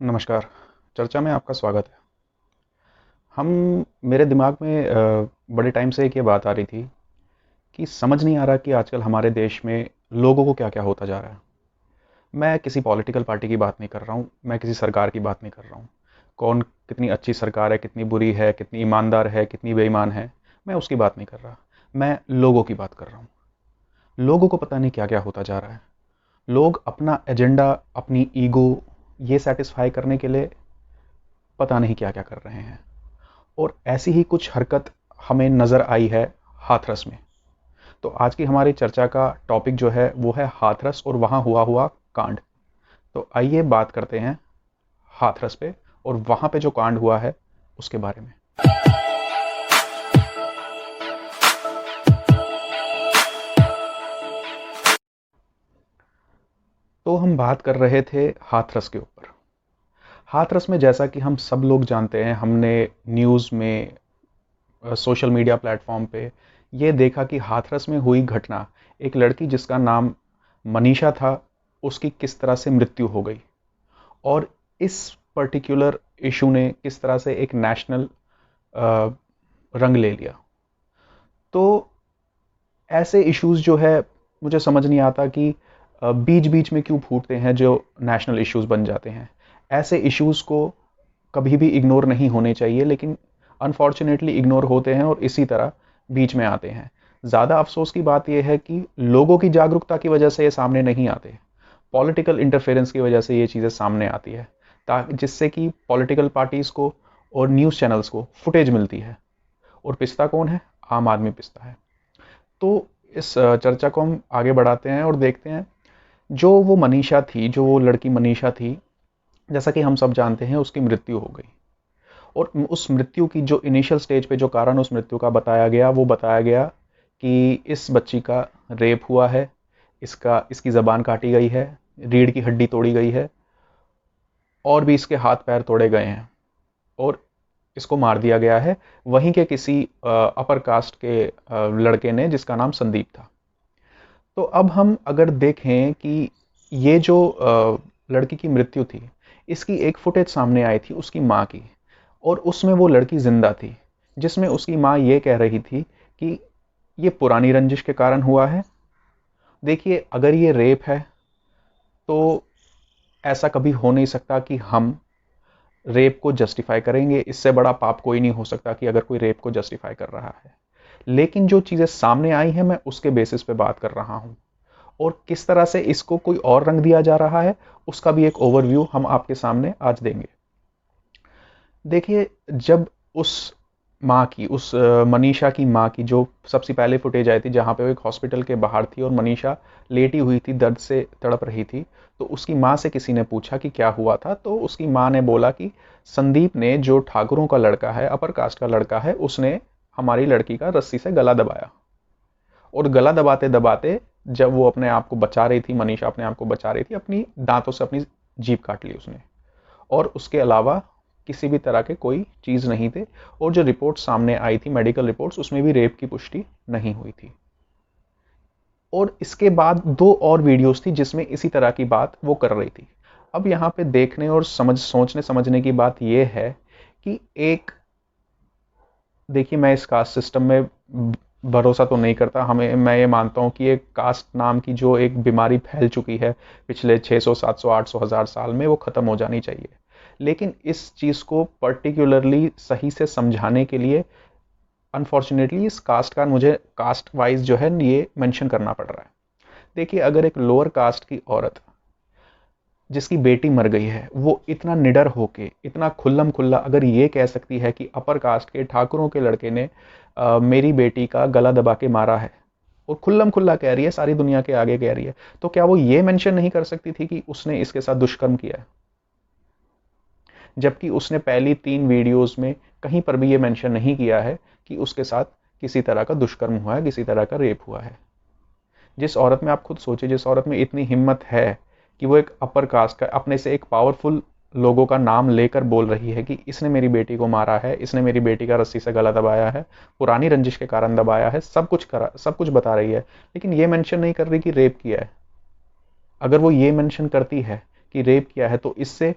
नमस्कार। चर्चा में आपका स्वागत है। हम मेरे दिमाग में बड़े टाइम से एक ये बात आ रही थी कि समझ नहीं आ रहा कि आजकल हमारे देश में लोगों को क्या-क्या होता जा रहा है। मैं किसी पॉलिटिकल पार्टी की बात नहीं कर रहा हूँ, मैं किसी सरकार की बात नहीं कर रहा हूँ। कौन कितनी अच्छी सरकार है, कितनी बुरी है, कितनी ईमानदार है, कितनी बेईमान है, मैं उसकी बात नहीं कर रहा। मैं लोगों की बात कर रहा हूँ। लोगों को पता नहीं क्या-क्या होता जा रहा है। लोग अपना एजेंडा, अपनी ईगो ये सैटिस्फाई करने के लिए पता नहीं क्या-क्या कर रहे हैं। और ऐसी ही कुछ हरकत हमें नज़र आई है हाथरस में। तो आज की हमारी चर्चा का टॉपिक जो है वो है हाथरस और वहाँ हुआ हुआ कांड। तो आइए बात करते हैं हाथरस पे और वहाँ पे जो कांड हुआ है उसके बारे में। तो हम बात कर रहे थे हाथरस के ऊपर। हाथरस में जैसा कि हम सब लोग जानते हैं, हमने न्यूज़ में, सोशल मीडिया प्लेटफॉर्म पे ये देखा कि हाथरस में हुई घटना, एक लड़की जिसका नाम मनीषा था, उसकी किस तरह से मृत्यु हो गई और इस पर्टिकुलर इशू ने किस तरह से एक नेशनल रंग ले लिया। तो ऐसे इश्यूज जो है, मुझे समझ नहीं आता कि बीच बीच में क्यों फूटते हैं जो नेशनल इश्यूज बन जाते हैं। ऐसे इश्यूज को कभी भी इग्नोर नहीं होने चाहिए, लेकिन अनफॉर्चुनेटली इग्नोर होते हैं और इसी तरह बीच में आते हैं। ज़्यादा अफसोस की बात यह है कि लोगों की जागरूकता की वजह से ये सामने नहीं आते। पॉलिटिकल इंटरफेरेंस की वजह से ये चीज़ें सामने आती है, ताकि जिससे कि पॉलिटिकल पार्टीज़ को और न्यूज़ चैनल्स को फुटेज मिलती है। और पिसता कौन है? आम आदमी पिसता है। तो इस चर्चा को हम आगे बढ़ाते हैं और देखते हैं, जो वो मनीषा थी, जो वो लड़की मनीषा थी, जैसा कि हम सब जानते हैं उसकी मृत्यु हो गई। और उस मृत्यु की जो इनिशियल स्टेज पे जो कारण उस मृत्यु का बताया गया, वो बताया गया कि इस बच्ची का रेप हुआ है, इसकी ज़बान काटी गई है, रीढ़ की हड्डी तोड़ी गई है और भी इसके हाथ पैर तोड़े गए हैं और इसको मार दिया गया है वहीं के किसी अपर कास्ट के लड़के ने, जिसका नाम संदीप था। तो अब हम अगर देखें कि ये जो लड़की की मृत्यु थी, इसकी एक फुटेज सामने आई थी उसकी माँ की, और उसमें वो लड़की जिंदा थी, जिसमें उसकी माँ ये कह रही थी कि ये पुरानी रंजिश के कारण हुआ है। देखिए, अगर ये रेप है तो ऐसा कभी हो नहीं सकता कि हम रेप को जस्टिफाई करेंगे। इससे बड़ा पाप कोई नहीं हो सकता कि अगर कोई रेप को जस्टिफाई कर रहा है। लेकिन जो चीज़ें सामने आई हैं, मैं उसके बेसिस पे बात कर रहा हूँ और किस तरह से इसको कोई और रंग दिया जा रहा है, उसका भी एक ओवरव्यू हम आपके सामने आज देंगे। देखिए, जब उस माँ की, उस मनीषा की माँ की जो सबसे पहले फुटेज आई थी, जहाँ पे वो एक हॉस्पिटल के बाहर थी और मनीषा लेटी हुई थी, दर्द से तड़प रही थी, तो उसकी माँ से किसी ने पूछा कि क्या हुआ था, तो उसकी माँ ने बोला कि संदीप ने, जो ठाकुरों का लड़का है, अपर कास्ट का लड़का है, उसने हमारी लड़की का रस्सी से गला दबाया। और गला दबाते दबाते जब वो अपने आप को बचा रही थी, मनीषा अपने आप को बचा रही थी, अपनी दांतों से अपनी जीभ काट ली उसने। और उसके अलावा किसी भी तरह के कोई चीज़ नहीं थे। और जो रिपोर्ट सामने आई थी, मेडिकल रिपोर्ट्स, उसमें भी रेप की पुष्टि नहीं हुई थी। और इसके बाद दो और वीडियोस थी जिसमें इसी तरह की बात वो कर रही थी। अब यहाँ पे देखने और सोचने समझने की बात यह है कि एक, देखिए, मैं इस कास्ट सिस्टम में भरोसा तो नहीं करता। हमें, मैं ये मानता हूँ कि एक कास्ट नाम की जो एक बीमारी फैल चुकी है पिछले 600 700 800 हज़ार साल में, वो ख़त्म हो जानी चाहिए। लेकिन इस चीज़ को पर्टिकुलरली सही से समझाने के लिए अनफॉर्चुनेटली इस कास्ट का मुझे कास्ट वाइज जो है ये मेंशन करना पड़ रहा है। देखिए, अगर एक लोअर कास्ट की औरत जिसकी बेटी मर गई है, वो इतना निडर होके, इतना खुल्लम खुल्ला अगर ये कह सकती है कि अपर कास्ट के ठाकुरों के लड़के ने मेरी बेटी का गला दबा के मारा है, और खुल्लम खुल्ला कह रही है, सारी दुनिया के आगे कह रही है, तो क्या वो ये मेंशन नहीं कर सकती थी कि उसने इसके साथ दुष्कर्म किया है? जबकि उसने पहली 3 वीडियोस में कहीं पर भी ये मेंशन नहीं किया है कि उसके साथ किसी तरह का दुष्कर्म हुआ है, किसी तरह का रेप हुआ है। जिस औरत में, आप खुद सोचिए, जिस औरत में इतनी हिम्मत है कि वो एक अपर कास्ट का, अपने से एक पावरफुल लोगों का नाम लेकर बोल रही है कि इसने मेरी बेटी को मारा है, इसने मेरी बेटी का रस्सी से गला दबाया है, पुरानी रंजिश के कारण दबाया है, सब कुछ करा, सब कुछ बता रही है, लेकिन ये मेंशन नहीं कर रही कि रेप किया है। अगर वो ये मेंशन करती है कि रेप किया है, तो इससे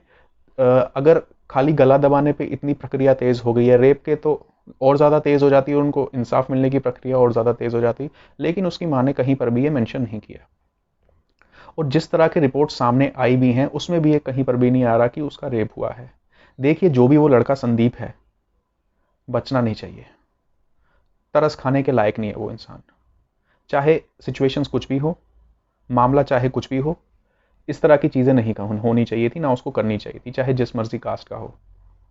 अगर खाली गला दबाने पे इतनी प्रक्रिया तेज हो गई है, रेप के तो और ज़्यादा तेज हो जाती है, उनको इंसाफ मिलने की प्रक्रिया और ज़्यादा तेज हो जाती, लेकिन उसकी माँ ने कहीं पर भी ये मेंशन नहीं किया। और जिस तरह के रिपोर्ट सामने आई भी हैं उसमें भी ये कहीं पर भी नहीं आ रहा कि उसका रेप हुआ है। देखिए, जो भी वो लड़का संदीप है, बचना नहीं चाहिए। तरस खाने के लायक नहीं है वो इंसान। चाहे सिचुएशंस कुछ भी हो, मामला चाहे कुछ भी हो, इस तरह की चीज़ें नहीं होनी चाहिए थी, ना उसको करनी चाहिए थी, चाहे जिस मर्जी कास्ट का हो।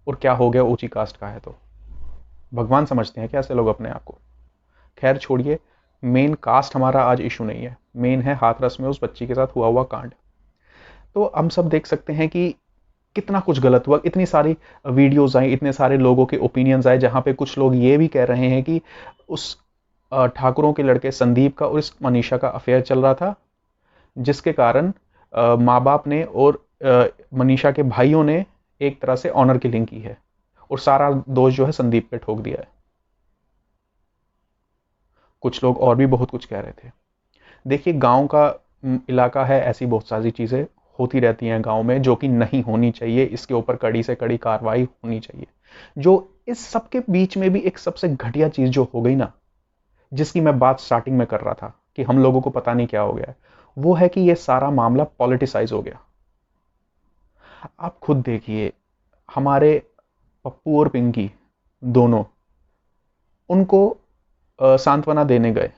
और क्या हो गया, ऊंची कास्ट का है तो भगवान समझते हैं क्या ऐसे लोग अपने आप को। खैर छोड़िए, मेन कास्ट हमारा आज इशू नहीं है, मेन है हाथरस में उस बच्ची के साथ हुआ हुआ कांड। तो हम सब देख सकते हैं कि कितना कुछ गलत हुआ, इतनी सारी वीडियोस आई, इतने सारे लोगों के ओपिनियंस आए, जहां पे कुछ लोग ये भी कह रहे हैं कि उस ठाकुरों के लड़के संदीप का और इस मनीषा का अफेयर चल रहा था, जिसके कारण माँ बाप ने और मनीषा के भाइयों ने एक तरह से ऑनर किलिंग की है, और सारा दोष जो है संदीप पे ठोक दिया है। कुछ लोग और भी बहुत कुछ कह रहे थे। देखिए, गांव का इलाका है, ऐसी बहुत सारी चीज़ें होती रहती हैं गांव में जो कि नहीं होनी चाहिए, इसके ऊपर कड़ी से कड़ी कार्रवाई होनी चाहिए। जो इस सब के बीच में भी एक सबसे घटिया चीज़ जो हो गई ना, जिसकी मैं बात स्टार्टिंग में कर रहा था कि हम लोगों को पता नहीं क्या हो गया है, वो है कि ये सारा मामला पॉलिटिसाइज हो गया। आप खुद देखिए, हमारे पप्पू और पिंकी दोनों उनको सांत्वना देने गए,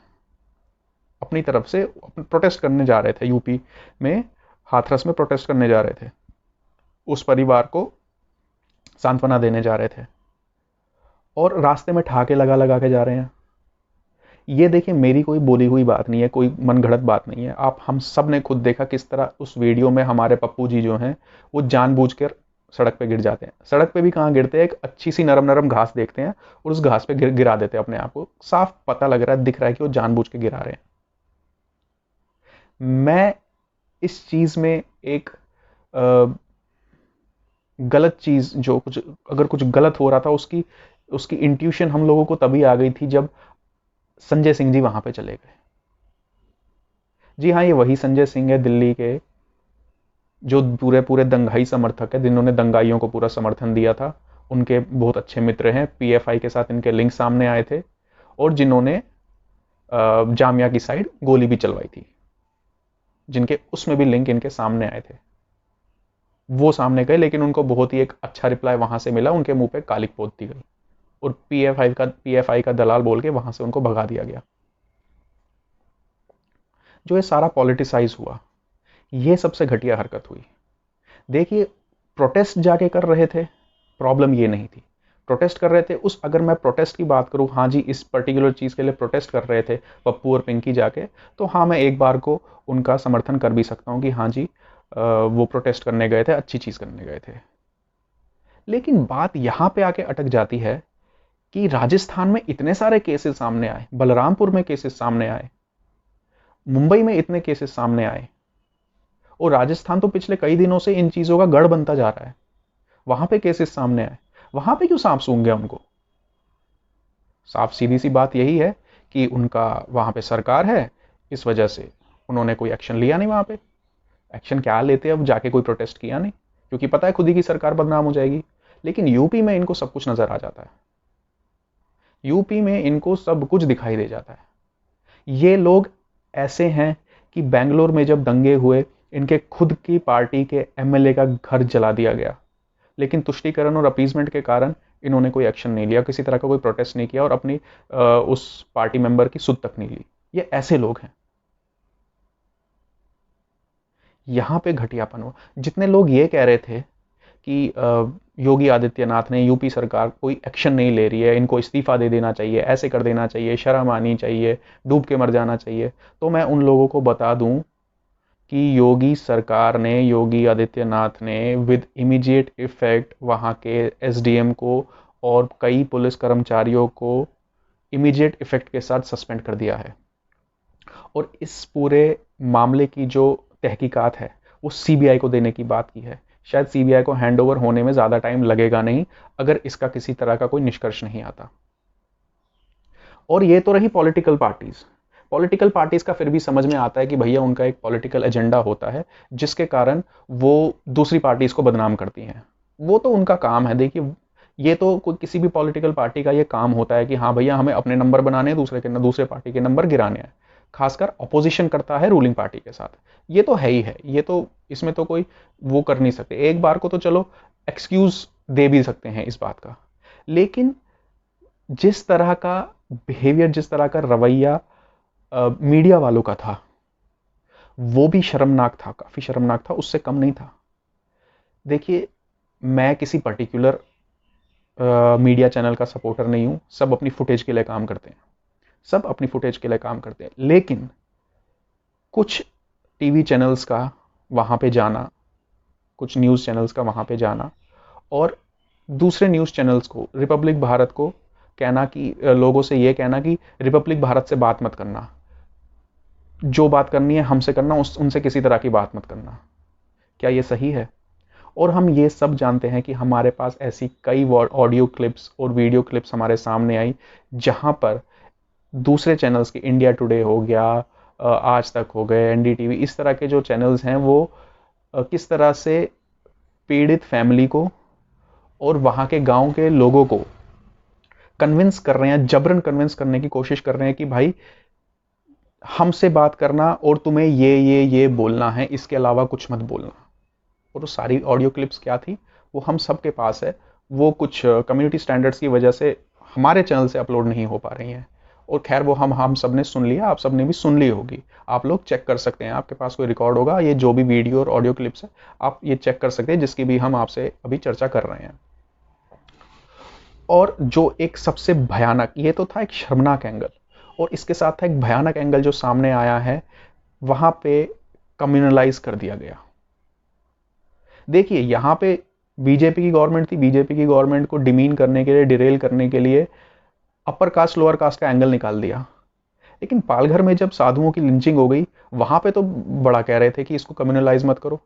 अपनी तरफ से प्रोटेस्ट करने जा रहे थे, यूपी में हाथरस में प्रोटेस्ट करने जा रहे थे, उस परिवार को सांत्वना देने जा रहे थे, और रास्ते में ठहाके लगा लगा के जा रहे हैं। ये देखिए, मेरी कोई बोली हुई बात नहीं है, कोई मन घड़त बात नहीं है। आप हम सब ने खुद देखा किस तरह उस वीडियो में हमारे पप्पू जी जो हैं वो जानबूझकर सड़क पे गिर जाते हैं। सड़क पे भी कहाँ गिरते हैं, एक अच्छी सी नरम नरम घास देखते हैं और उस घास पे गिरा देते हैं अपने आप को। साफ पता लग रहा है, दिख रहा है कि वो जानबूझ के गिरा रहे हैं। मैं इस चीज में एक गलत चीज, जो कुछ अगर कुछ गलत हो रहा था, उसकी उसकी इंट्यूशन हम लोगों को तभी आ गई थी जब संजय सिंह जी वहां पे चले गए। जी हाँ, ये वही संजय सिंह है दिल्ली के, जो पूरे पूरे दंगाई समर्थक है, जिन्होंने दंगाइयों को पूरा समर्थन दिया था। उनके बहुत अच्छे मित्र हैं, पीएफआई के साथ इनके लिंक सामने आए थे, और जिन्होंने जामिया की साइड गोली भी चलवाई थी, जिनके उसमें भी लिंक इनके सामने आए थे। वो सामने गए, लेकिन उनको बहुत ही एक अच्छा रिप्लाई वहां से मिला, उनके मुंह पे कालिक पोत दी गई और पीएफआई का दलाल बोल के वहां से उनको भगा दिया गया। जो ये सारा पॉलिटिसाइज हुआ, ये सबसे घटिया हरकत हुई। देखिए, प्रोटेस्ट जाके कर रहे थे, प्रॉब्लम ये नहीं थी। प्रोटेस्ट कर रहे थे, उस अगर मैं प्रोटेस्ट की बात करूं, हाँ जी, इस पर्टिकुलर चीज के लिए प्रोटेस्ट कर रहे थे पप्पू और पिंकी जाके, तो हाँ, मैं एक बार को उनका समर्थन कर भी सकता हूं कि हाँ जी, वो प्रोटेस्ट करने गए थे, अच्छी चीज करने गए थे। लेकिन बात यहां पे आके अटक जाती है कि राजस्थान में इतने सारे केसेस सामने आए, बलरामपुर में केसेस सामने आए, मुंबई में इतने केसेस सामने आए, और राजस्थान तो पिछले कई दिनों से इन चीजों का गढ़ बनता जा रहा है। वहां पे केसेस सामने आए, वहां पे क्यों सांप सूंघ गया उनको? साफ सीधी सी बात यही है कि उनका वहां पे सरकार है, इस वजह से उन्होंने कोई एक्शन लिया नहीं। वहां पे एक्शन क्या लेते, अब जाके कोई प्रोटेस्ट किया नहीं, क्योंकि पता है खुद ही की सरकार बदनाम हो जाएगी। लेकिन यूपी में इनको सब कुछ नजर आ जाता है, यूपी में इनको सब कुछ दिखाई दे जाता है। ये लोग ऐसे हैं कि बेंगलोर में जब दंगे हुए, इनके खुद की पार्टी के एमएलए का घर जला दिया गया, लेकिन तुष्टीकरण और अपीजमेंट के कारण इन्होंने कोई एक्शन नहीं लिया, किसी तरह का कोई प्रोटेस्ट नहीं किया, और अपनी उस पार्टी मेंबर की सुध तक नहीं ली। ये ऐसे लोग हैं। यहां पे घटियापन हुआ। जितने लोग ये कह रहे थे कि योगी आदित्यनाथ ने, यूपी सरकार कोई एक्शन नहीं ले रही है, इनको इस्तीफा दे देना चाहिए, ऐसे कर देना चाहिए, शर्म आनी चाहिए, डूब के मर जाना चाहिए, तो मैं उन लोगों को बता दूं कि योगी सरकार ने, योगी आदित्यनाथ ने विद इमीडिएट इफेक्ट वहां के एसडीएम को और कई पुलिस कर्मचारियों को इमीडिएट इफेक्ट के साथ सस्पेंड कर दिया है। और इस पूरे मामले की जो तहकीकात है वो सीबीआई को देने की बात की है। शायद सीबीआई को हैंडओवर होने में ज्यादा टाइम लगेगा नहीं, अगर इसका किसी तरह का कोई निष्कर्ष नहीं आता। और ये तो रही पॉलिटिकल पार्टीज। पॉलिटिकल पार्टीज का फिर भी समझ में आता है कि भैया उनका एक पॉलिटिकल एजेंडा होता है, जिसके कारण वो दूसरी पार्टीज को बदनाम करती हैं। वो तो उनका काम है। देखिए, ये तो कोई किसी भी पॉलिटिकल पार्टी का ये काम होता है कि हाँ भैया हमें अपने नंबर बनाने हैं, दूसरे पार्टी के नंबर गिराने हैं। खासकर अपोजिशन करता है रूलिंग पार्टी के साथ, ये तो है ही है। ये तो इसमें तो कोई वो कर नहीं सकते। एक बार को तो चलो एक्सक्यूज दे भी सकते हैं इस बात का, लेकिन जिस तरह का बिहेवियर, जिस तरह का रवैया मीडिया वालों का था, वो भी शर्मनाक था, काफी शर्मनाक था, उससे कम नहीं था। देखिए, मैं किसी पर्टिकुलर मीडिया चैनल का सपोर्टर नहीं हूं। सब अपनी फुटेज के लिए काम करते हैं, सब अपनी फुटेज के लिए काम करते हैं, लेकिन कुछ टीवी चैनल्स का वहां पे जाना, कुछ न्यूज़ चैनल्स का वहां पे जाना, और दूसरे न्यूज़ चैनल्स को, रिपब्लिक भारत को कहना कि लोगों से ये कहना कि रिपब्लिक भारत से बात मत करना, जो बात करनी है हमसे करना, उनसे किसी तरह की बात मत करना। क्या ये सही है? और हम ये सब जानते हैं कि हमारे पास ऐसी कई ऑडियो क्लिप्स और वीडियो क्लिप्स हमारे सामने आई जहां पर दूसरे चैनल्स के, इंडिया टुडे हो गया, आज तक हो गए, एनडीटीवी, इस तरह के जो चैनल्स हैं वो किस तरह से पीड़ित फैमिली को और वहां के गांव के लोगों को कन्विंस कर रहे हैं, जबरन कन्विंस करने की कोशिश कर रहे हैं कि भाई हमसे बात करना और तुम्हें ये बोलना है, इसके अलावा कुछ मत बोलना। और वो सारी ऑडियो क्लिप्स क्या थी, वो हम सबके पास है। वो कुछ कम्युनिटी स्टैंडर्ड्स की वजह से हमारे चैनल से अपलोड नहीं हो पा रही हैं। और खैर वो हम सब ने सुन लिया, आप सब ने भी सुन ली होगी। आप लोग चेक कर सकते हैं, आपके पास कोई रिकॉर्ड होगा, ये जो भी वीडियो और ऑडियो क्लिप्स है आप ये चेक कर सकते हैं, जिसकी भी हम आपसे अभी चर्चा कर रहे हैं। और जो एक सबसे भयानक, ये तो था एक शर्मनाक एंगल, और इसके साथ था एक भयानक एंगल जो सामने आया है, वहां पे कम्युनलाइज कर दिया गया। देखिए, यहां पे बीजेपी की गवर्नमेंट थी, बीजेपी की गवर्नमेंट को डिमीन करने के लिए, डिरेल करने के लिए अपर कास्ट लोअर कास्ट का एंगल निकाल दिया। लेकिन पालघर में जब साधुओं की लिंचिंग हो गई, वहां पे तो बड़ा कह रहे थे कि इसको कम्युनलाइज मत करो,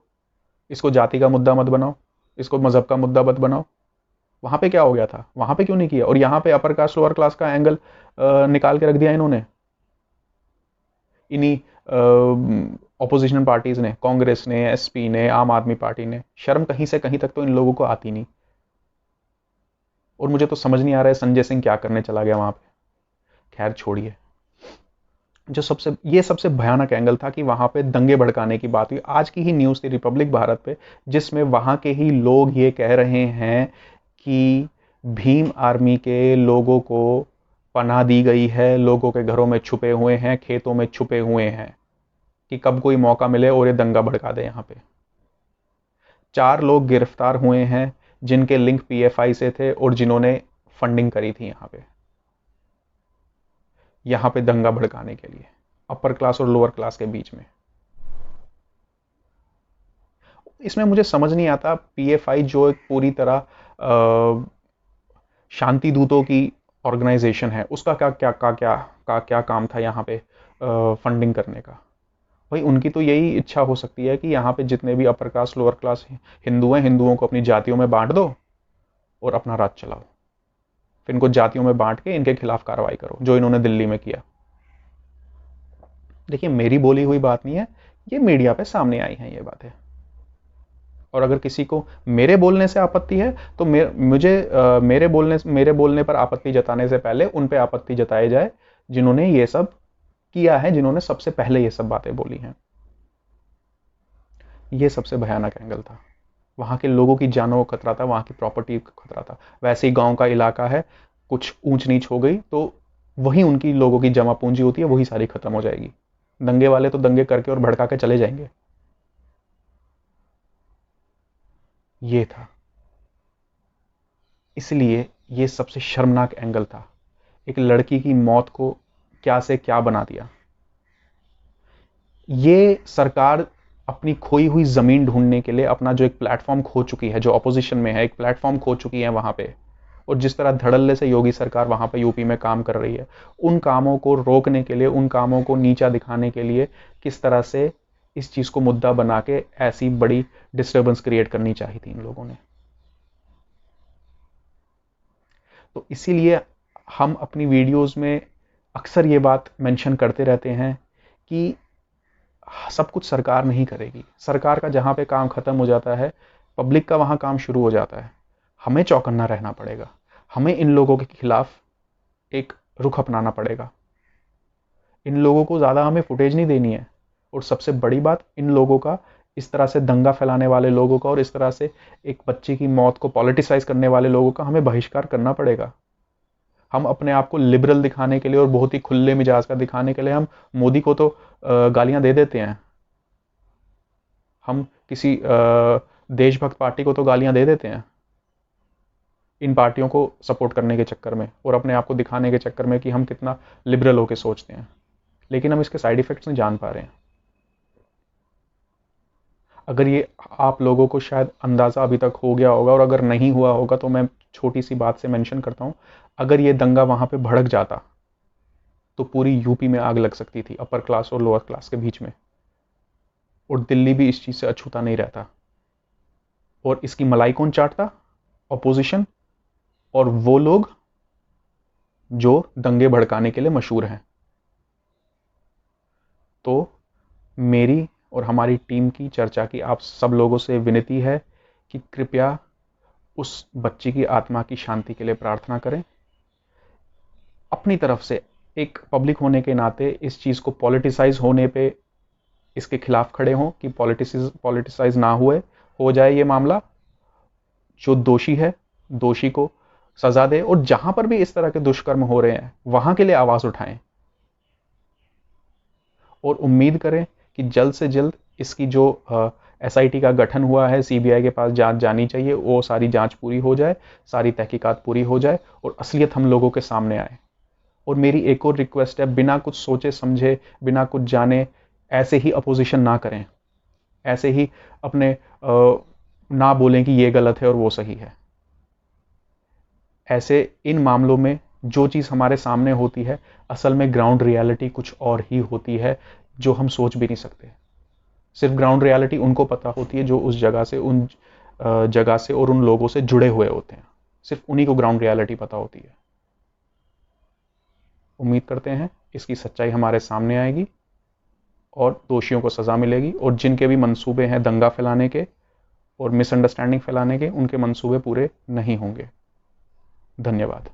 इसको जाति का मुद्दा मत बनाओ, इसको मजहब का मुद्दा मत बनाओ। वहां पे क्या हो गया था? वहां पे क्यों नहीं किया? और यहां पे अपर कास्ट लोअर क्लास का एंगल निकाल के रख दिया इन्होंने, इन्हीं ऑपोजिशन पार्टीज ने, कांग्रेस ने, एसपी ने, आम आदमी पार्टी ने। शर्म कहीं से कहीं तक तो इन लोगों को आती नहीं। और मुझे तो समझ नहीं आ रहा है संजय सिंह क्या करने चला गया वहां पे। खैर छोड़िए। ये सबसे भयानक एंगल था कि वहां पे दंगे भड़काने की बात हुई। आज की ही न्यूज थी रिपब्लिक भारत पे, जिसमें वहां के ही लोग ये कह रहे हैं कि भीम आर्मी के लोगों को पनाह दी गई है, लोगों के घरों में छुपे हुए हैं, खेतों में छुपे हुए हैं, कि कब कोई मौका मिले और ये दंगा भड़का दे। यहां पे 4 लोग गिरफ्तार हुए हैं जिनके लिंक पीएफआई से थे और जिन्होंने फंडिंग करी थी यहां पे दंगा भड़काने के लिए, अपर क्लास और लोअर क्लास के बीच में। इसमें मुझे समझ नहीं आता, पीएफआई जो एक पूरी तरह शांति दूतों की ऑर्गेनाइजेशन है, उसका क्या काम था यहाँ पे फंडिंग करने का? भाई उनकी तो यही इच्छा हो सकती है कि यहाँ पे जितने भी upper class lower class Hindu हैं, हिंदुओं को अपनी जातियों में बांट दो और अपना राज चलाओ। फिर इनको जातियों में बांट के इनके खिलाफ कार्रवाई करो, जो इन्होंने दिल्ली में किया। देखिए, मेरी बोली हुई बात नहीं है, ये मीडिया पे सामने आई हैं ये बातें। और अगर किसी को मेरे बोलने से आपत्ति है तो मुझे मेरे बोलने पर आपत्ति जताने से पहले उन पे आपत्ति जताई जाए जिन्होंने ये सब किया है, जिन्होंने सबसे पहले ये सब बातें बोली हैं। ये सबसे भयानक एंगल था। वहां के लोगों की जानों को खतरा था, वहां की प्रॉपर्टी को खतरा था। वैसे ही गांव का इलाका है, कुछ ऊंच नीच हो गई तो वही उनकी लोगों की जमा पूंजी होती है, वही सारी खत्म हो जाएगी। दंगे वाले तो दंगे करके और भड़का के चले जाएंगे। ये था, इसलिए ये सबसे शर्मनाक एंगल था। एक लड़की की मौत को क्या से क्या बना दिया। ये सरकार अपनी खोई हुई जमीन ढूंढने के लिए अपना जो एक प्लेटफॉर्म खो चुकी है, जो ऑपोजिशन में है, एक प्लेटफॉर्म खो चुकी है वहां पे। और जिस तरह धड़ल्ले से योगी सरकार वहां पे यूपी में काम कर रही है, उन कामों को रोकने के लिए, उन कामों को नीचा दिखाने के लिए किस तरह से इस चीज को मुद्दा बना के ऐसी बड़ी डिस्टर्बेंस क्रिएट करनी चाहिए थी इन लोगों ने। तो इसीलिए हम अपनी वीडियोस में अक्सर ये बात मेंशन करते रहते हैं कि सब कुछ सरकार नहीं करेगी। सरकार का जहां पे काम खत्म हो जाता है, पब्लिक का वहां काम शुरू हो जाता है। हमें चौकन्ना रहना पड़ेगा, हमें इन लोगों के खिलाफ एक रुख अपनाना पड़ेगा। इन लोगों को ज़्यादा हमें फुटेज नहीं देनी है, और सबसे बड़ी बात, इन लोगों का, इस तरह से दंगा फैलाने वाले लोगों का और इस तरह से एक बच्चे की मौत को पॉलिटिसाइज करने वाले लोगों का हमें बहिष्कार करना पड़ेगा। हम अपने आप को लिबरल दिखाने के लिए और बहुत ही खुले मिजाज का दिखाने के लिए हम मोदी को तो गालियां दे देते हैं, हम किसी देशभक्त पार्टी को तो गालियां दे देते हैं इन पार्टियों को सपोर्ट करने के चक्कर में और अपने आप को दिखाने के चक्कर में कि हम कितना लिबरल होकर सोचते हैं, लेकिन हम इसके साइड इफेक्ट्स नहीं जान पा रहे हैं। अगर ये आप लोगों को शायद अंदाज़ा अभी तक हो गया होगा, और अगर नहीं हुआ होगा तो मैं छोटी सी बात से मेंशन करता हूं, अगर ये दंगा वहां पे भड़क जाता तो पूरी यूपी में आग लग सकती थी, अपर क्लास और लोअर क्लास के बीच में, और दिल्ली भी इस चीज़ से अछूता नहीं रहता। और इसकी मलाई कौन चाटता? ऑपोजिशन और वो लोग जो दंगे भड़काने के लिए मशहूर हैं। तो मेरी और हमारी टीम की चर्चा की आप सब लोगों से विनती है कि कृपया उस बच्ची की आत्मा की शांति के लिए प्रार्थना करें। अपनी तरफ से एक पब्लिक होने के नाते इस चीज़ को पॉलिटिसाइज होने पे इसके खिलाफ खड़े हों कि पॉलिटिसाइज ना हो जाए ये मामला। जो दोषी है, दोषी को सजा दे, और जहां पर भी इस तरह के दुष्कर्म हो रहे हैं वहां के लिए आवाज उठाएं, और उम्मीद करें कि जल्द से जल्द इसकी जो एसआईटी का गठन हुआ है, सीबीआई के पास जांच जानी चाहिए, वो सारी जांच पूरी हो जाए, सारी तहकीकात पूरी हो जाए और असलियत हम लोगों के सामने आए। और मेरी एक और रिक्वेस्ट है, बिना कुछ सोचे समझे, बिना कुछ जाने ऐसे ही अपोजिशन ना करें, ऐसे ही अपने ना बोलें कि ये गलत है और वो सही है। ऐसे इन मामलों में जो चीज़ हमारे सामने होती है, असल में ग्राउंड रियलिटी कुछ और ही होती है जो हम सोच भी नहीं सकते। सिर्फ ग्राउंड रियलिटी उनको पता होती है जो उस जगह से, उन जगह से और उन लोगों से जुड़े हुए होते हैं। सिर्फ उन्हीं को ग्राउंड रियलिटी पता होती है। उम्मीद करते हैं इसकी सच्चाई हमारे सामने आएगी और दोषियों को सजा मिलेगी, और जिनके भी मंसूबे हैं दंगा फैलाने के और मिसअंडरस्टैंडिंग फैलाने के, उनके मंसूबे पूरे नहीं होंगे। धन्यवाद।